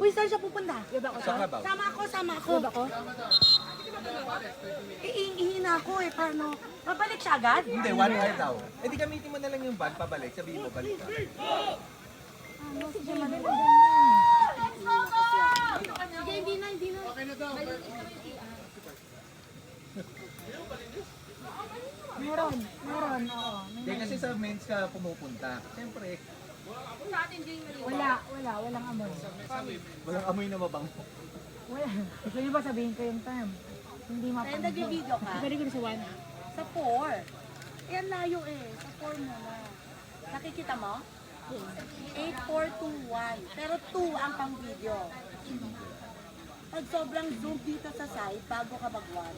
Uy, saan siya pupunta? Sa Kabaw. Sama ako. Sama ako? Ihina ako eh, paano? Mabalik siya agad? Hindi, 1 hour daw. Eh di gamitin mo na lang yung van, pabalik. Sabihin mo, balik ka. Ano, sige, madali. Sige, hindi na. Okay na daw. Meron, oo. Hindi kasi sa men's ka pumupunta. Siyempre, Walang amoy. walang amoy na mabango. Wala. Gusto niyo ba sabihin ko yung term? Hindi mapansin. Kaya nag-video ka? Pwede ko na sa 1. Sa 4. Eh, ang layo eh. Sa 4 mo na. Nakikita mo? 8421. Pero 2 ang pang video. Pag sobrang zoom dito sa side, bago ka mag-1.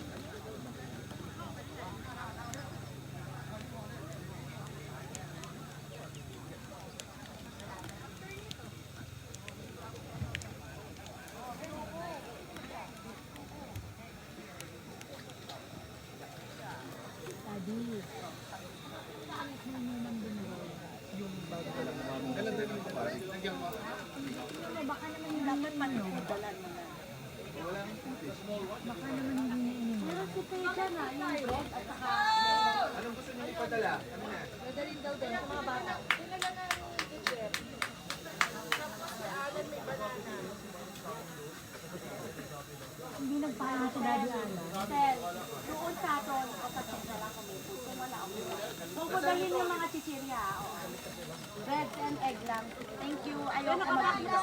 Dapat manundalan mo na. Meron si Peja na, yung bread at saka... Anong gusto niyo ipadala? Ano na? Dadalhin daw din sa mga bata. Sila na ng teacher. Hindi nagpaalam si Daddy Ana. Sel, doon sa aton, kapatid na lang kami. Kung wala ako. Kung ko dalhin yung mga chichirya, oo. Bread and egg lang. Thank you. Ayaw ko mag-video.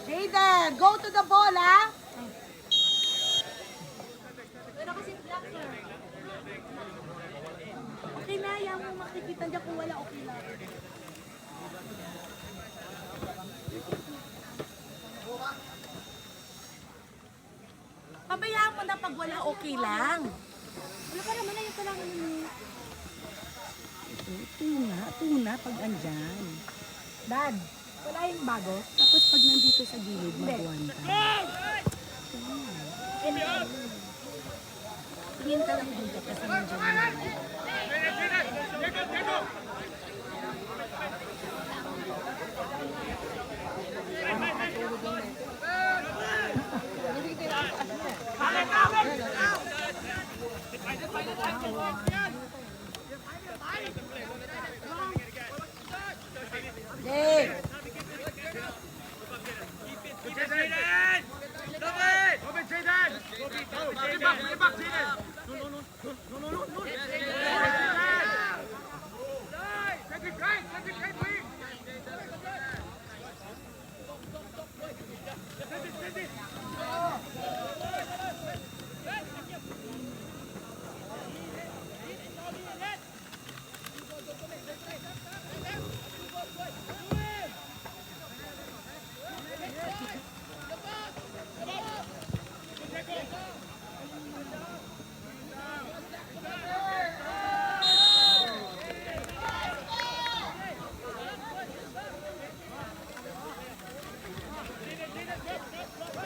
Jaden, go to the ball, ha? Okay na, ayaw mo makikita dyan kung wala, okay lang. Pabayaan mo na pag wala, okay lang. Wala ka naman na yung kailangan mo. Tuna pag andyan. Dad, wala yung bago. Tapos pag nandito sa gilid, mag-1 ka. Tingin ka lang dito kasi nandiyan yung Dave!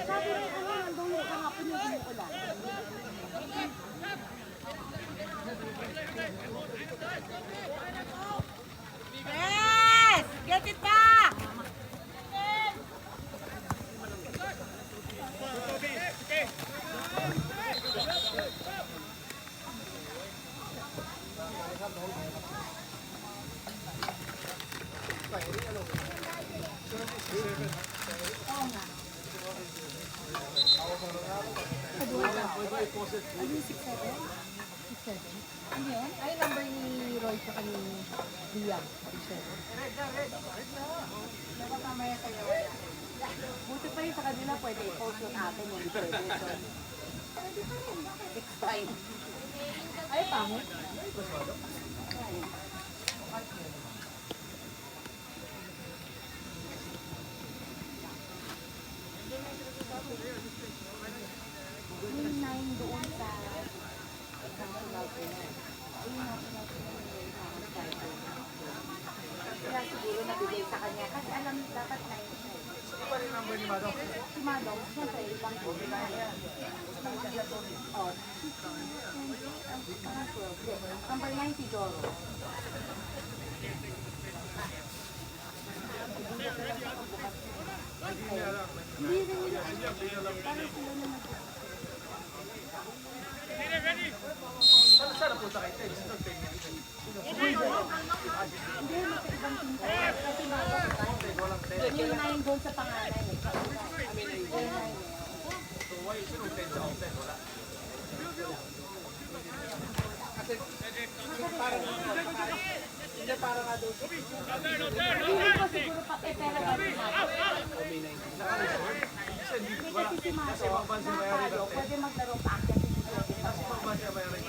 Sabi rin, nandun mo kahapon yung umuulan. Yes! Get it back! Ano yung 6'7"? 6'7"? Ano yun? Ay, number ni Roy sa ni Liam. 6'7". Nakapamaya sa'yo. Buti pa yun sa kanila, pwede i-post yung atin yung pwede. Next time. Ay, pangit. Yung 9 doon sa national prayer. Yung national prayer yung parang Friday. Kaya siguro nabigay sa kanya. Kasi alam, dapat 9 siya. pa rin number ni Madong? Si Madong, siyempre, ibang po. Oh, number 90, Doro. Hindi rin nila. Parang sila na Saan napunta kayo? Sino tennis? Hindi, magkaibang team tayo. Kasi Madong yung 9 doon sa pangalan. So why sino tennis sa offset? Wala. Kasi parang nga doon. Hindi ko siguro pa pera ka rin kasi si Mato, pwede maglaro pa akin. Kasi pang ba siya bayaran?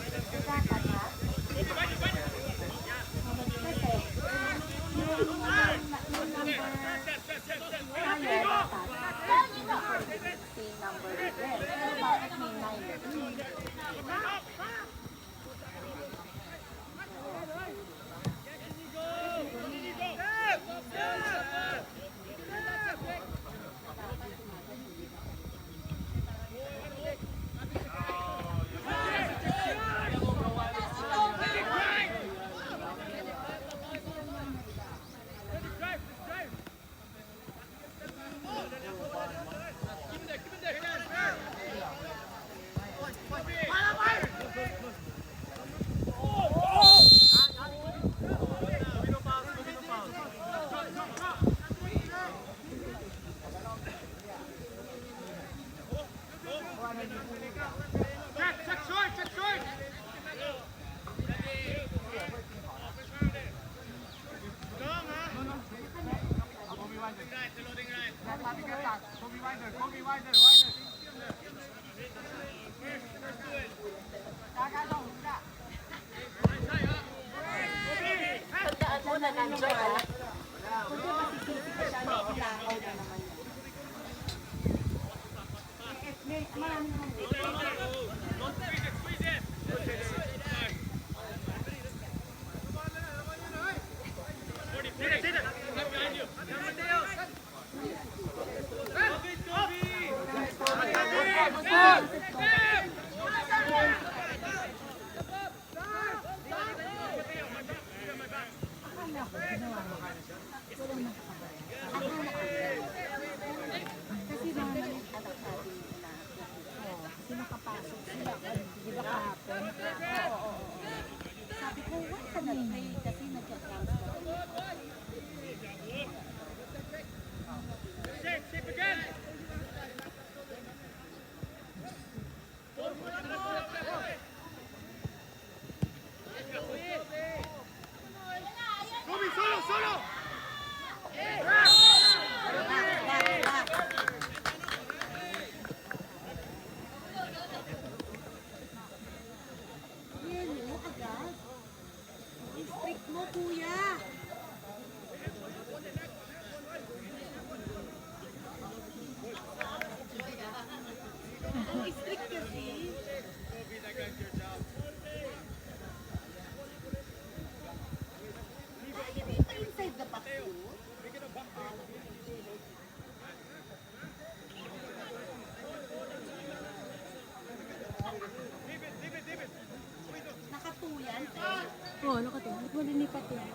Oo, ano ka to? Ba't mo linipat yun?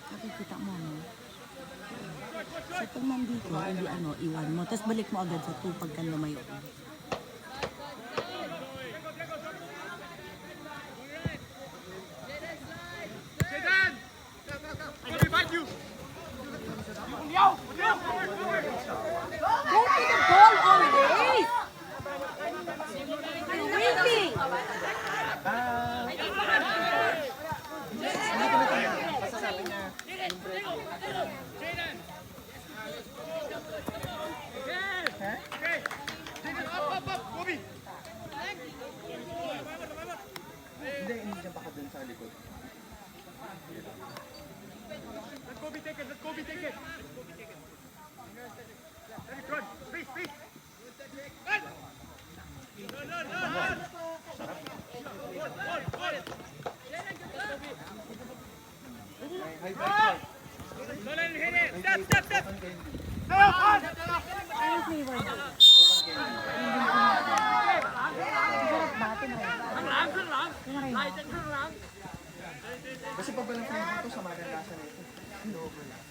Nakikita mo, no? Sa itong nandito, hindi ano, iwan mo. Tapos balik mo agad sa 2 pagka lumayo. Go to the ball always! You're waiting! Sabi niya, High five. Anong flavor na? Masarap ba? Tinry mo. Kasi pag walang flavor to, sama ng lasa nito. Logo lang.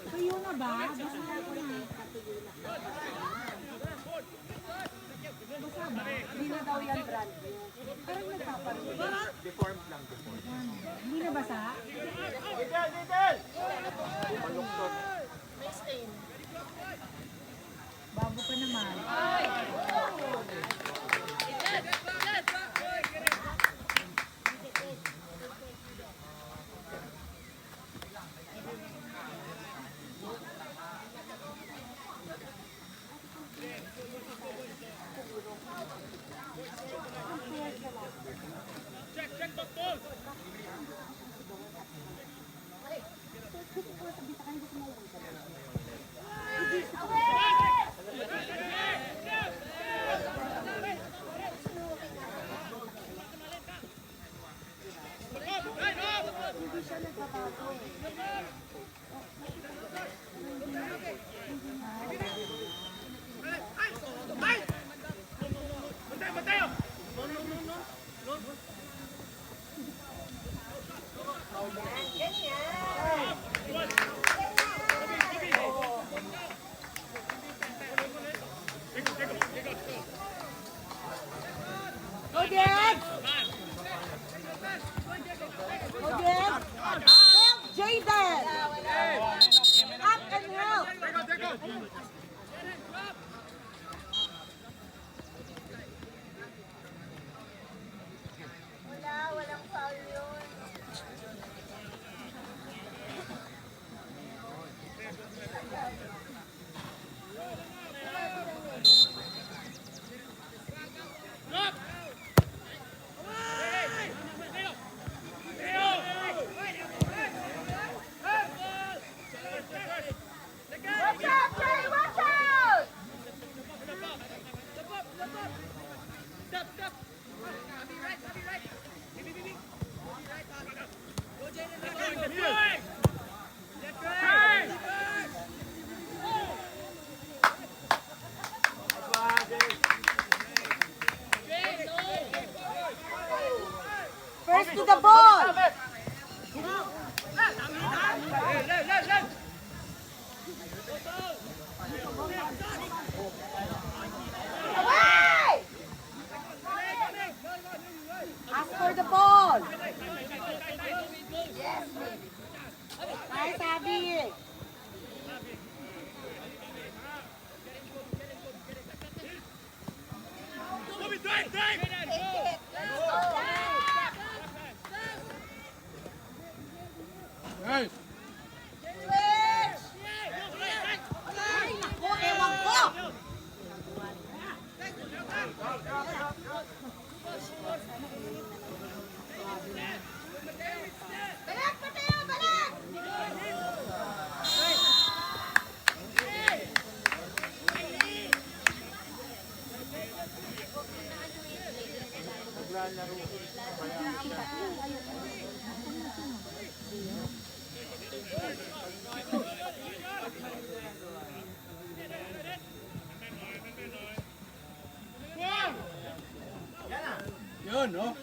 Tuyo na ba? Basta na ako na. Basta ba? Hindi na daw yan brand new. Parang nagpaparoon. Deformed lang, deformed. Hindi na basa? Bago pa naman. Odette! Odette! Help Jaden! Up and help! Walang foul yun. First to the ball! Ask for the ball! Yes! Nice, Abby! Hey! Ay, naku, ewan ko! Balik! Patayo! Balik! Yun, no?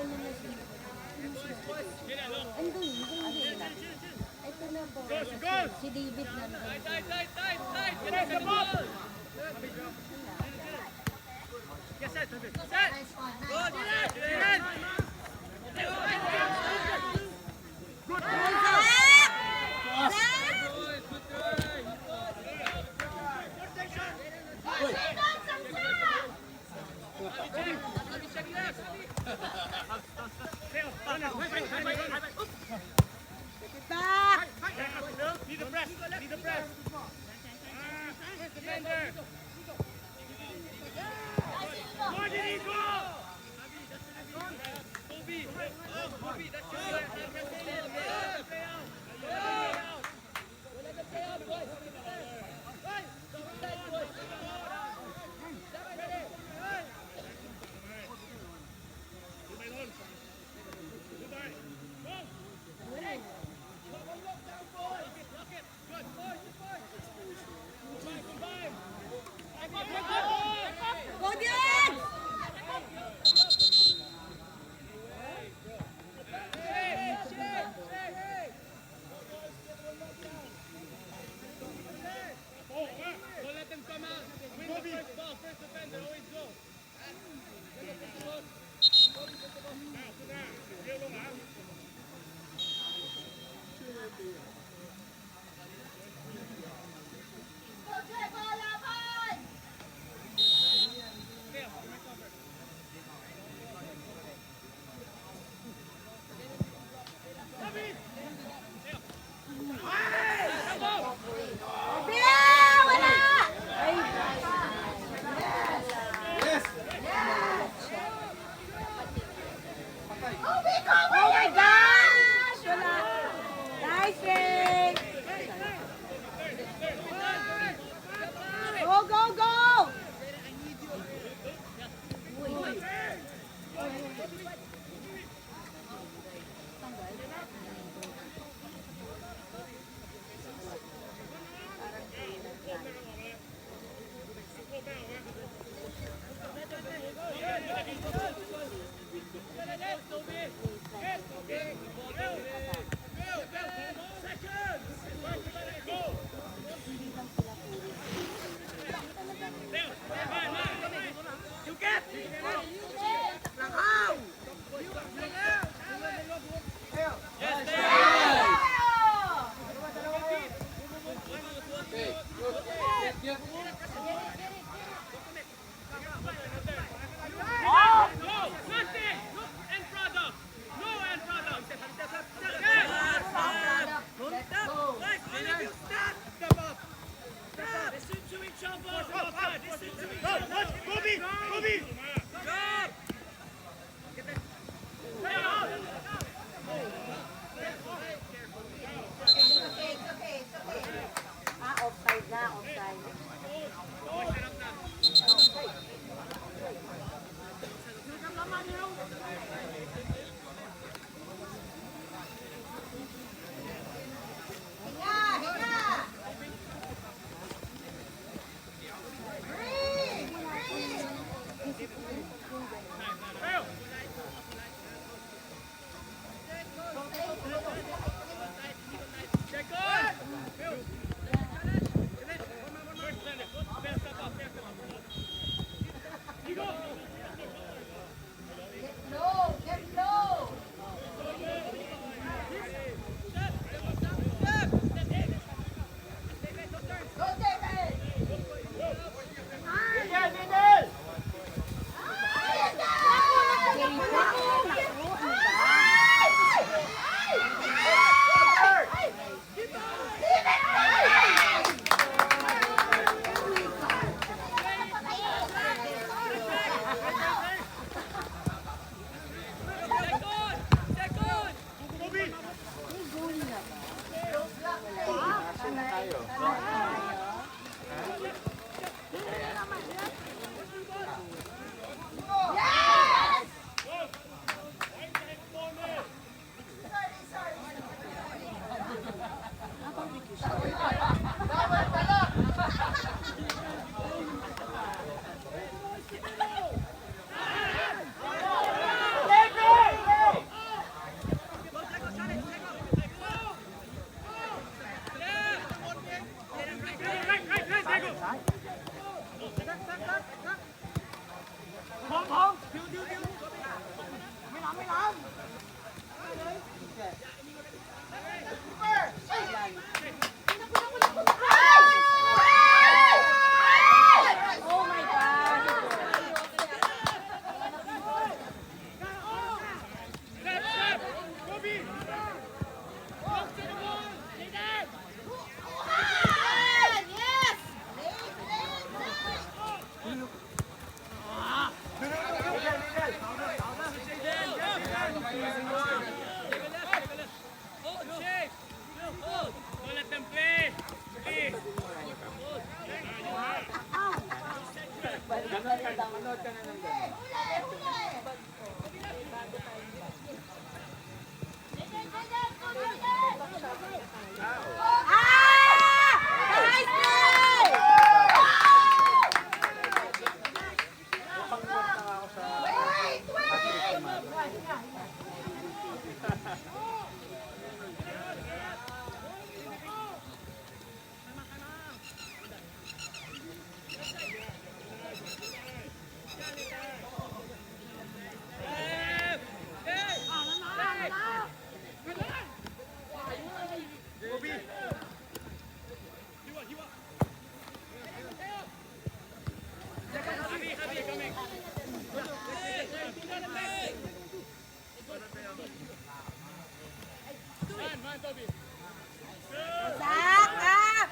Andun din. Ito na po. Si David nandun. Nice one, nice one. Zach, up!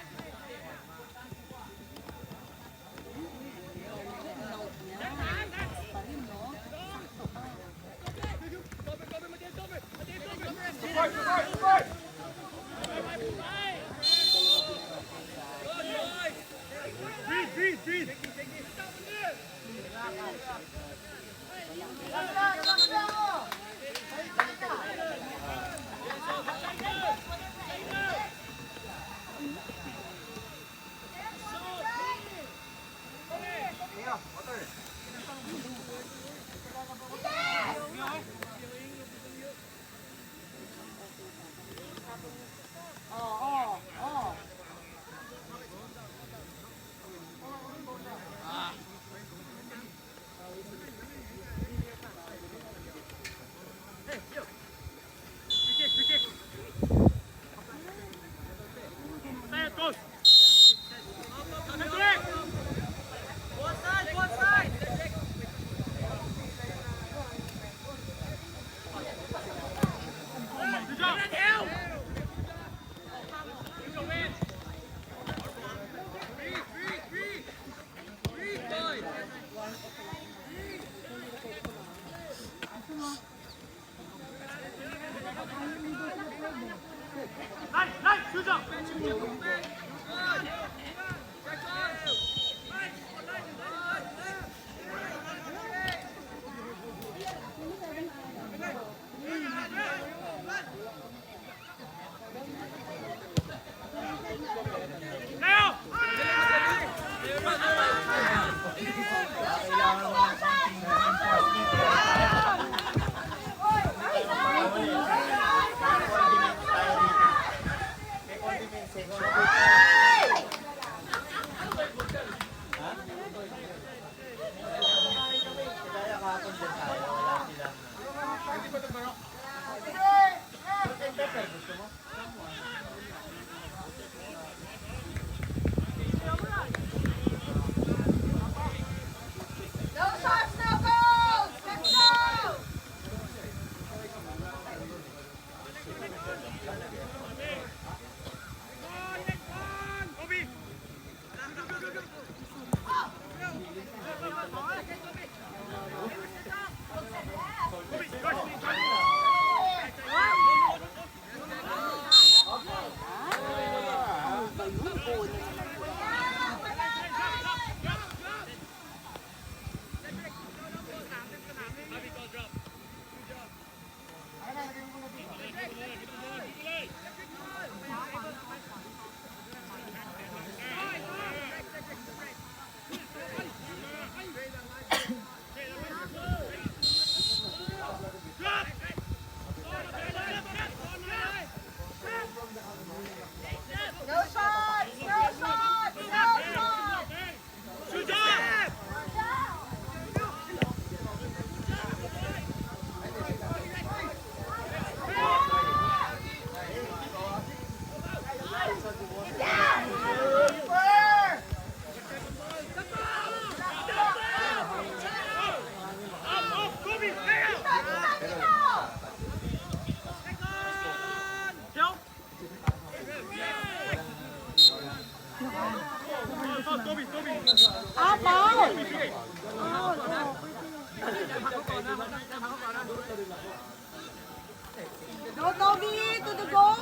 Go, Toby! To the goal!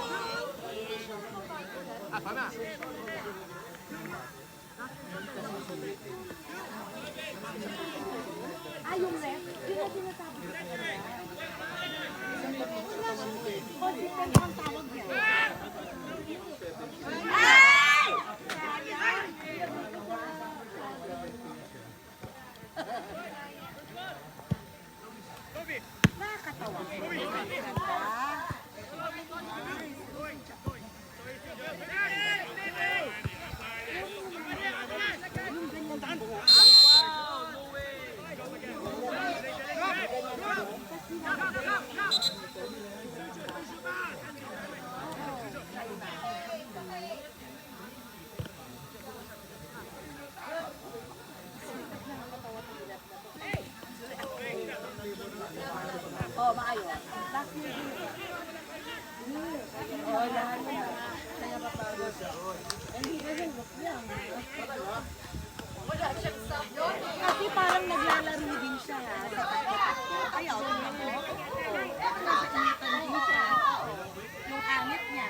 Yung ref, yun ang sinasabi ko. Consistent ang tawag niya. Ay! Nakakatawa. Oh, maayos. Last year din. Oo, lahat na. Kaya mapagod. Hindi ba yung look lang? Kasi parang naglalaro din siya ha, sa takot. Ayaw. Nasa din siya. Yung angit niya.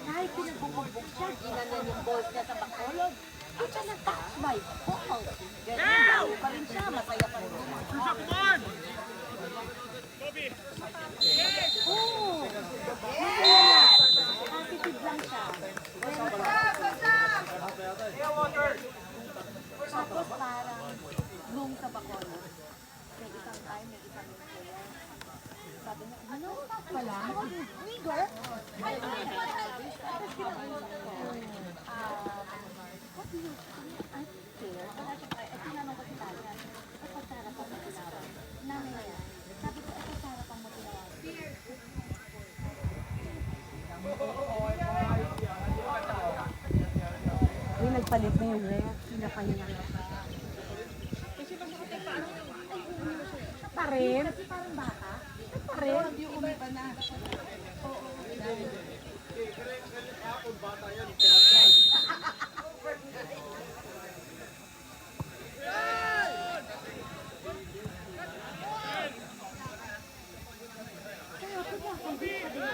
Kahit pinagbubugbog siya, ginanan yung balls niya sa bakolog. At siya nag-touch by ball. Ganyan, laro pa rin siya, masaya pa rin siya. Oo, masaya yan. Positive lang siya. Tapos parang bloom sa bakolog. May isang time, may isang player. Sabi niya, ano? Wala? Nigger? Tapos ginawa ko, what do you think? I'm scared. Wala siya pa. At tinanong ko si Tanya, kapag sarap ang mo tinawa? Namin na yan. Sabi ko, kapag sarap ang mo tinawa? Yung nagpalit na yung ref, pinapahinga na. Siya pa rin. Kasi parang bata. Siya pa rin. Yung umiba na. Kaya ako ba, kung di pa din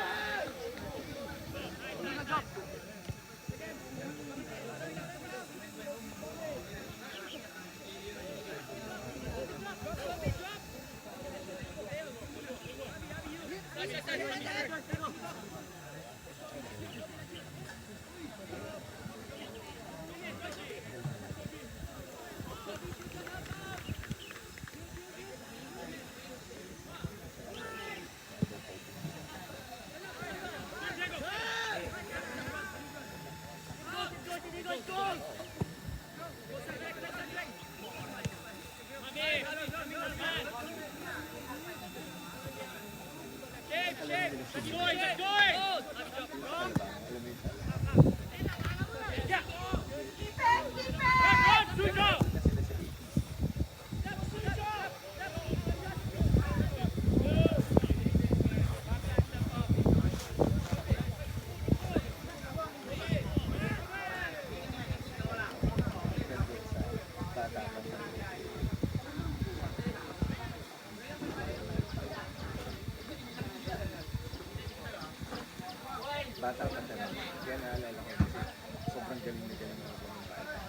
Bata pa siya. Kaya naalala ko kasi sobrang galing na galing ako ng bata.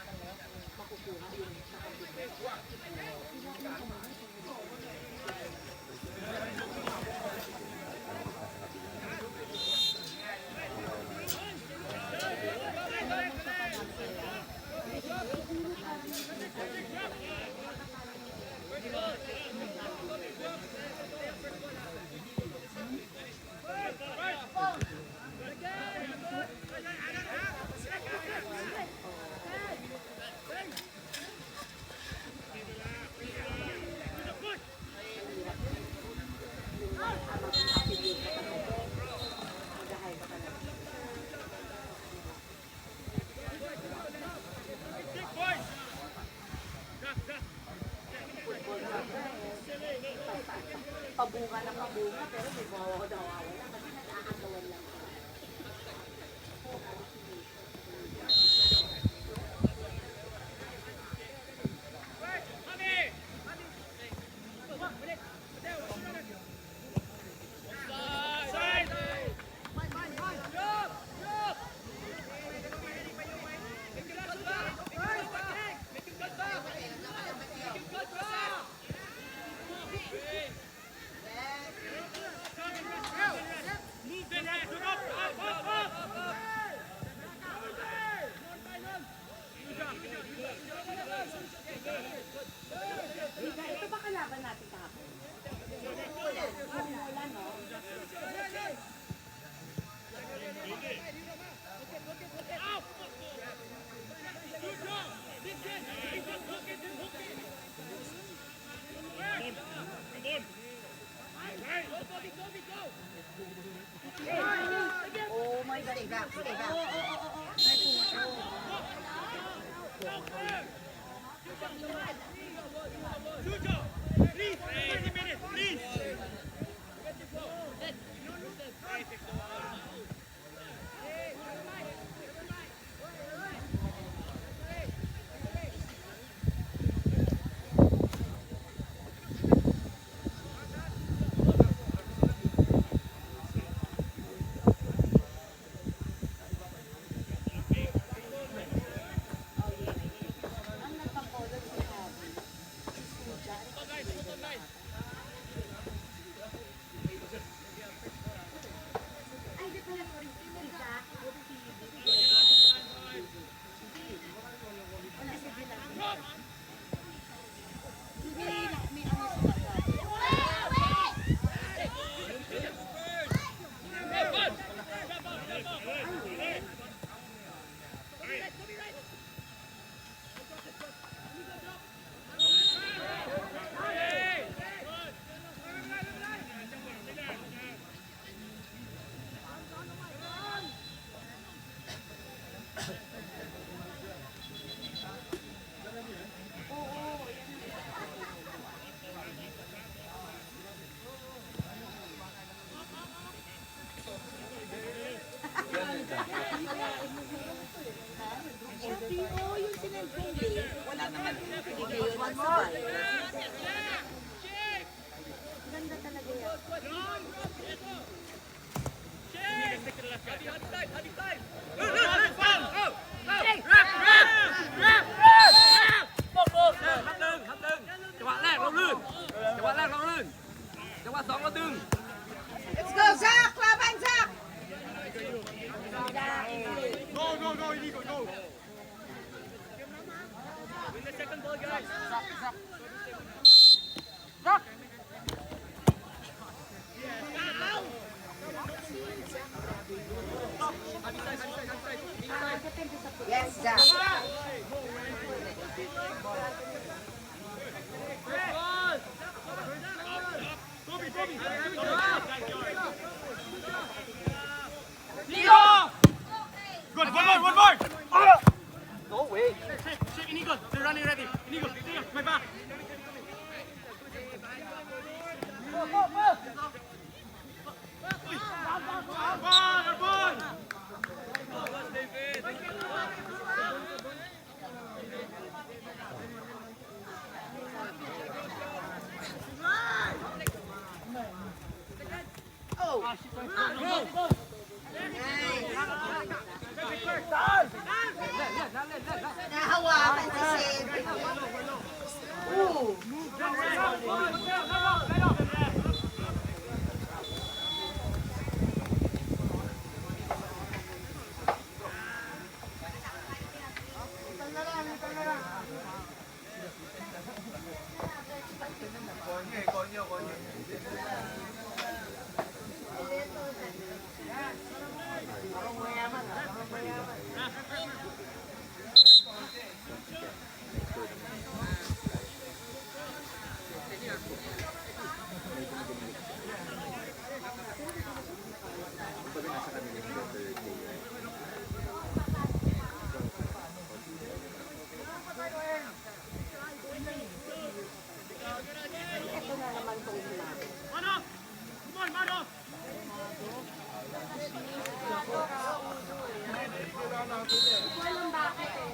stay back, stay back. Ang nagpakolot si Abby. Si Suja. Ay, di pala, sorry. Si Jack. Wala si Dylan. May ano sa Wala naman. Hindi kayo nagsabay. Ganda talaga yan.จังหวะแรกเราลื่น จังหวะแรกเราลื่น จังหวะสองเราดึง Let's go, Zach! Laban, Zach! Go, go, go, Inigo, go! Win the second ball, guys. Yes, Zach. Good, one more! No way. Shake, Inigo, they're running ready. Inigo, my back. Nahawakan si Seb. Ooh. Walang bakit eh.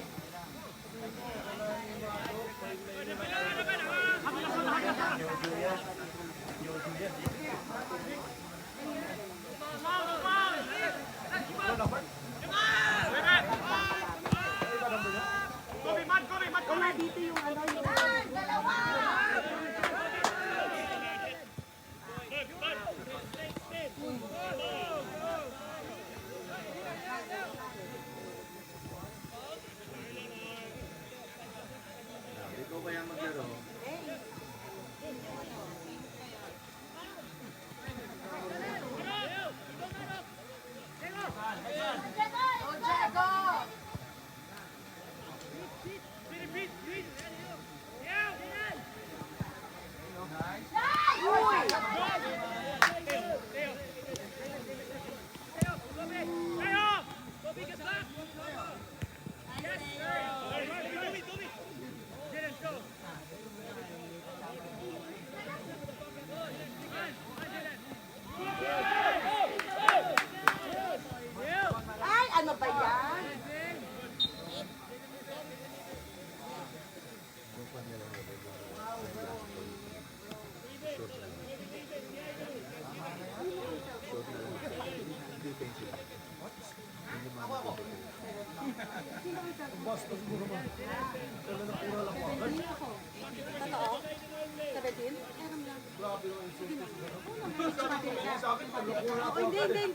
Totoo? 17?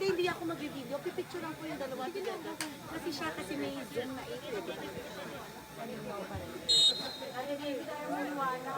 Hindi ako mag-video. Pipicture lang po yung dalawa together. Kasi siya may Zoom na 8. Ay, hindi tayo maniwala.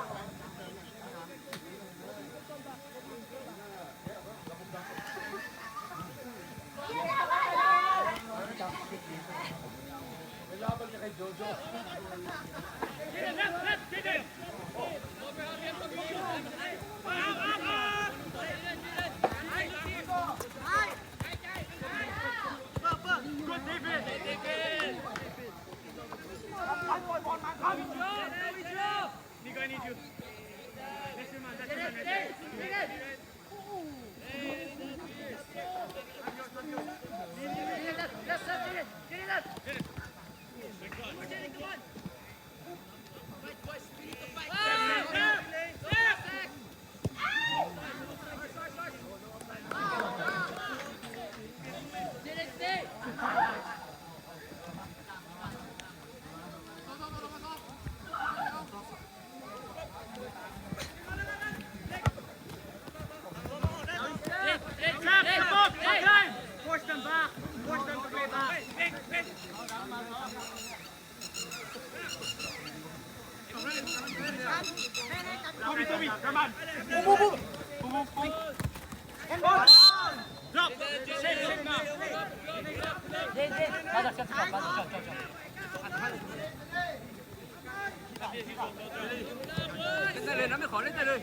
Lên đây lên, nó mới khỏi lên đây đây.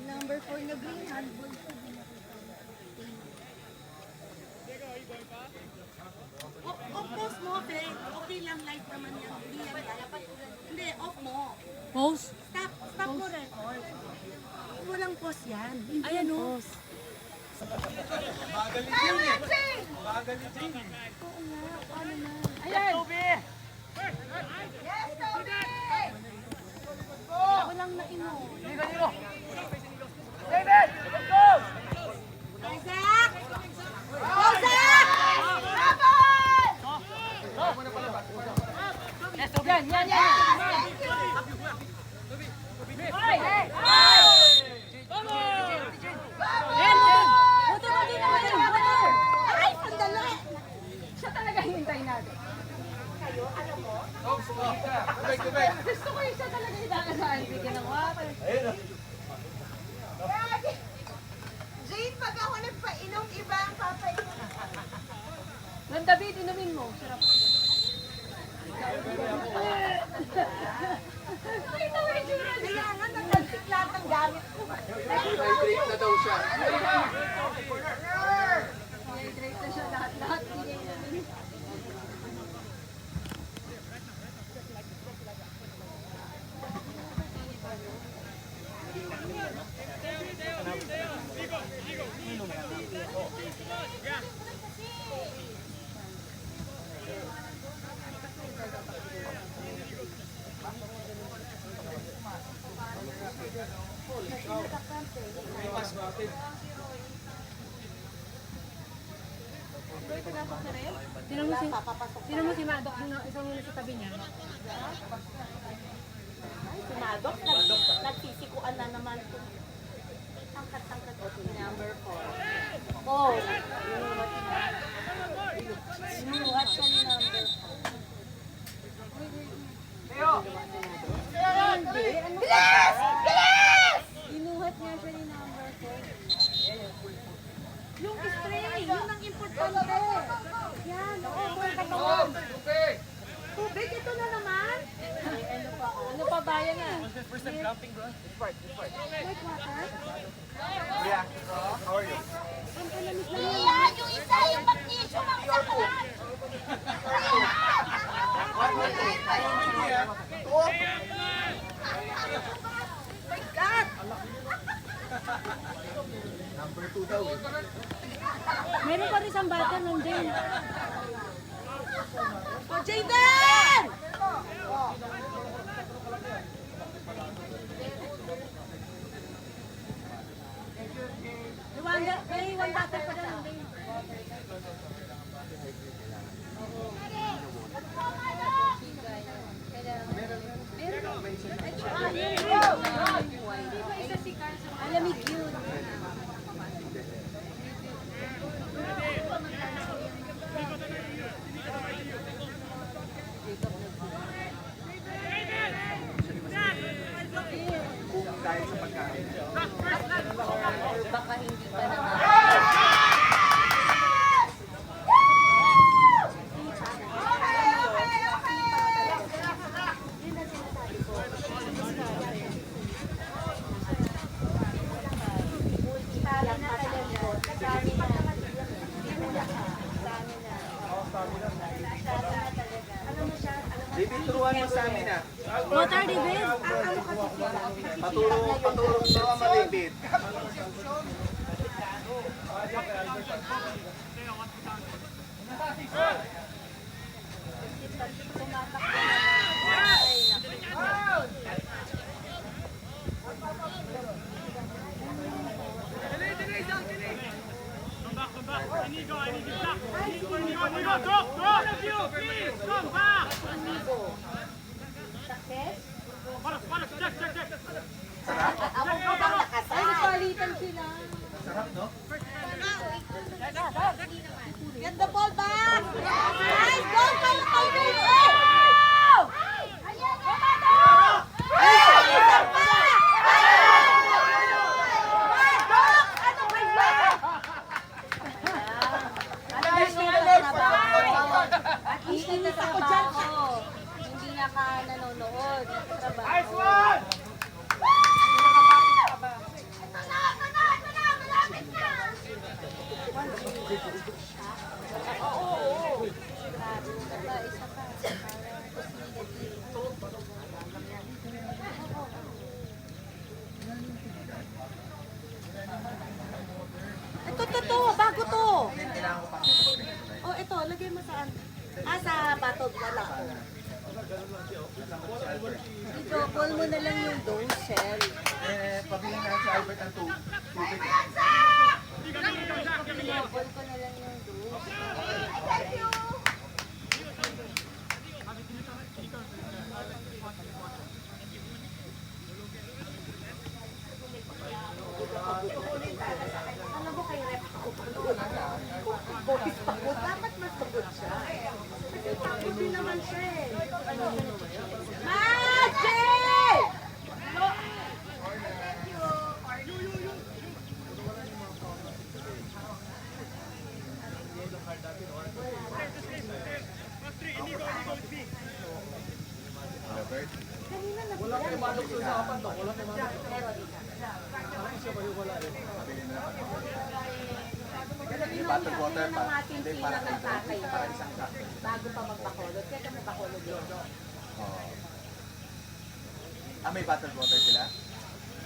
Number 4 na green handball. Off-post mo, Fe. Okay lang, light naman yan. Hindi yan dapat. Hindi, off mo. Post? Stop mo record. Walang pause yan. Ayan o. Ayan! Yes, Toby! Walang naino. David, let's go! Isaac! Ay, sandali! Siya talaga hinintay natin. Kayo, alam mo? Gusto ko yung siya talaga hinakasaan. Bigyan ng wapa. Jane, pag ako nagpainom, iba ang papainom. Nang David, inumin mo. Sarap. Nakita mo yung tsura niya. Kailangan nagtalsik lahat ng gamit ko. Hydrate na daw siya. Hydrate na siya lahat-lahat. Tinan mo si Madok, isang muna sa tabi niya. Ay, si Madok, nagsisikuan na naman po. Tangkat-tangkat ko. Number 4. Oh, inuwat siya ni number 4. Bilis! Bilis! Inuhat nga siya ni number 4. Yung spray, yun ang importante. Yan, oo, buhay katawan. Tubig, ito na naman. Ano pa ba yan ah? Like water? Yeah. How are you? Yan, yung isa, yung magnesium ang isa ka lang. My God! Number 2 daw. Meron pa rin isang bata nun, Jane. Oh, Jayden! May one bata pa rin, Jane. Alamig yun. Kung dahil sa pagkain. Baka hindi pa naman. David, turuan mo sa amin ah. Water, David? Patulong mo mo, David. Ay, nagpalitan sila. Sarap, no? Get the ball back! Nice! Go! Go! Go! Go! Ay! Isa pa! Ano ba yan? At least nagtatrabaho. Hindi na ka nanonood. Trabaho. Nice one! Ito, bago to. Kailangan ko pa. Oh, ito, lagay mo saan? Sa batog, wala. I-double mo na lang yung dose, Shell. Pabiling na si Albert ang tubig. I-double ko na lang yung dose. Alam mo kay rep ako pagod. Boys pagod. Dapat mas pagod siya. Kasi pagod din naman siya eh. Magic! Yung bottled water Yun pa, ang ating hindi para kay pinakatatay. para isang cup. Bago pa magpakulot. Kaya kami pakulot yun. Oh. Ah, may bottled water sila?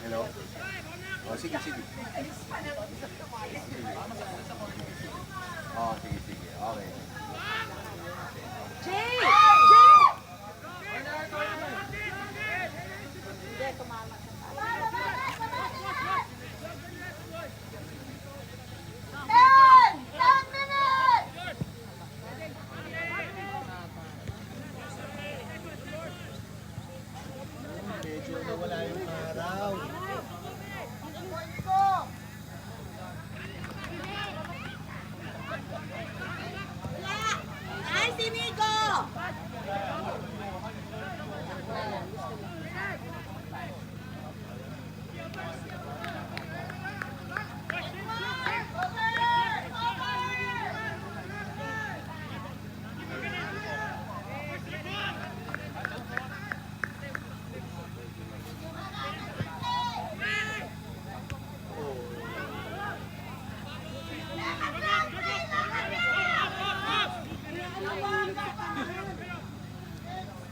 Hello? Oh, sige, sige. Oh, sige, sige. Okay. Jay! Jay! Hindi, tumama sa Medyo nawala yung araw. Ay, si Nico!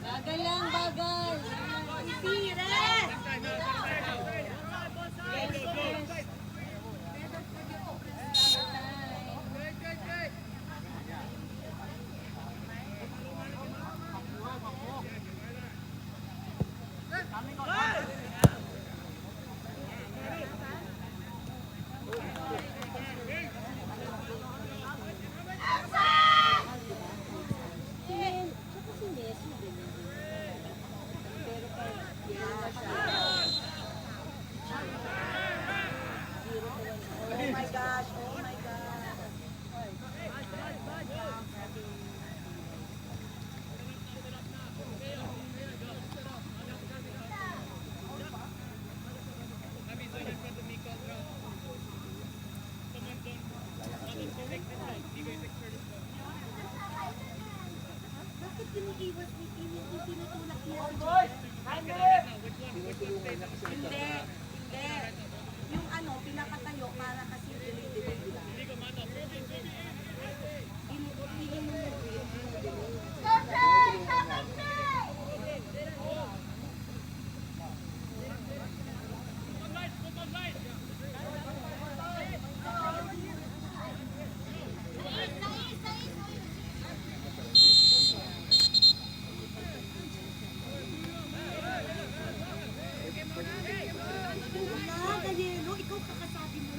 Bagal lang, bagal. Easy, rest! Oh my gosh, oh my gosh. Bakit kiniiwas ni tinutulak niya? Hindi, hindi. Yung ano, pinapatayo para kasi delay-delay nila. Piliin mo yung green, delay. Wala, Galero, ikaw kakasabi mo.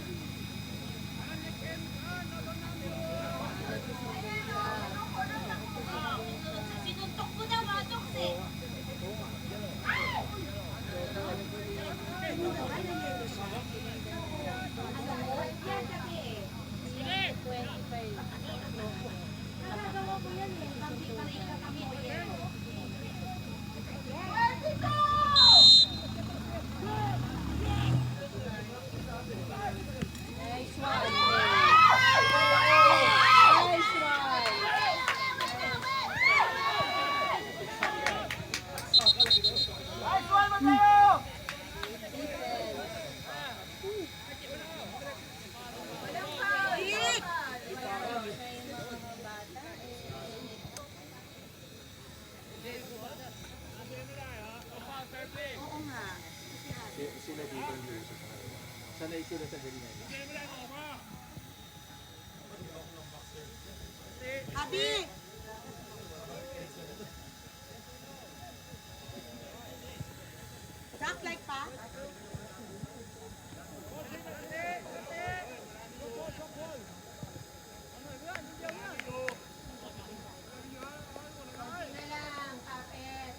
Sinuntok mo na, matok eh. Ano ba, Galero siya? Ano mo? Yan kasi eh. 25. Nakagawa ko yan eh. Pang-ika kami o yan. Nice one. Nice one. Oo nga. Sila dito yung uso sa kanila. Sanay sila sa ganyan. Abi! Jack like pa? Konti na lang, kapit.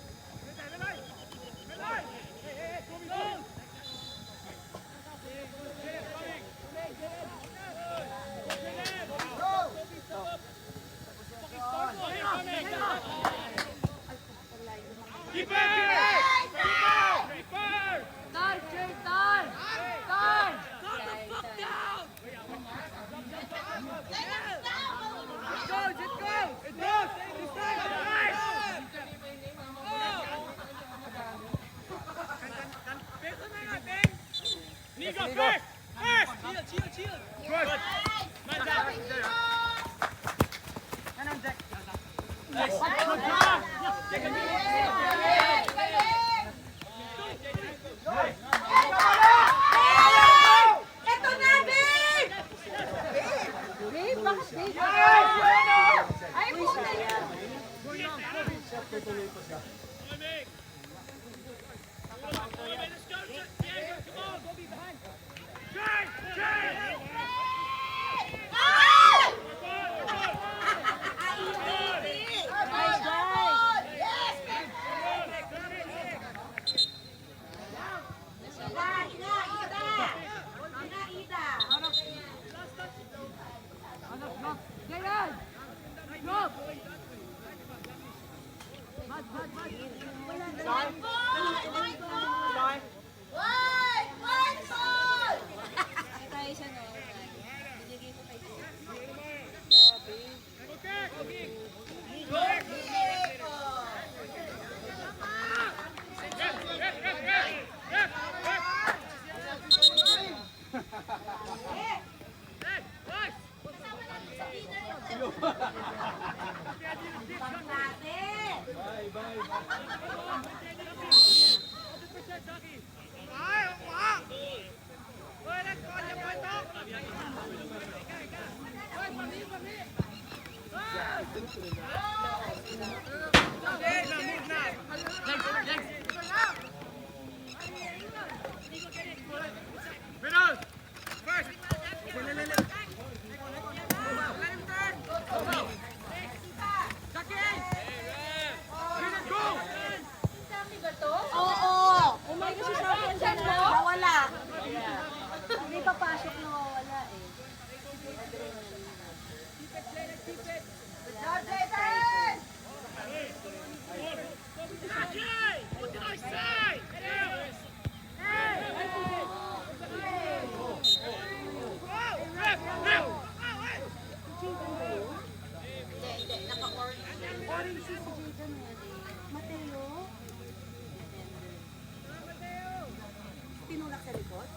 Ito na, babe! Babe, bakit babe? Ay, po na yan. Oo! Umay kasi sa akin dyan na nawala. Hindi papasok na wala eh. Orange si Jaden eh. Mateo? Tinulak sa likod?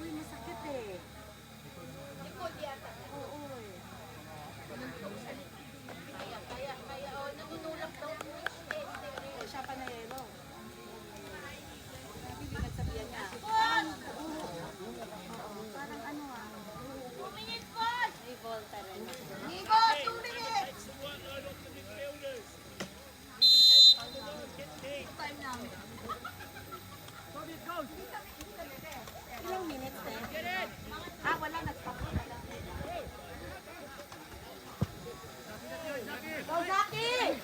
Uy, masakit eh. Oo eh. Siya pa na yelo. Nabibigat sa biyan niya. Parang ano ah. 2 minutes po! May volta rin. Nico, 2 minutes! Time na. Ilang minutes eh? Wala, nag-stop na lang. Go, Zaki!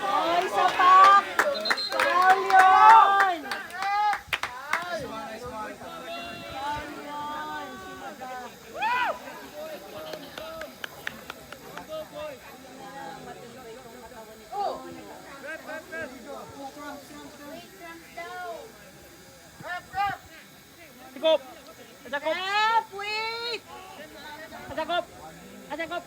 Ay, sapak! Foul yun! Foul yun! Sinaga. Tikop! Adakop! Ref, wait! Adakop! Adakop!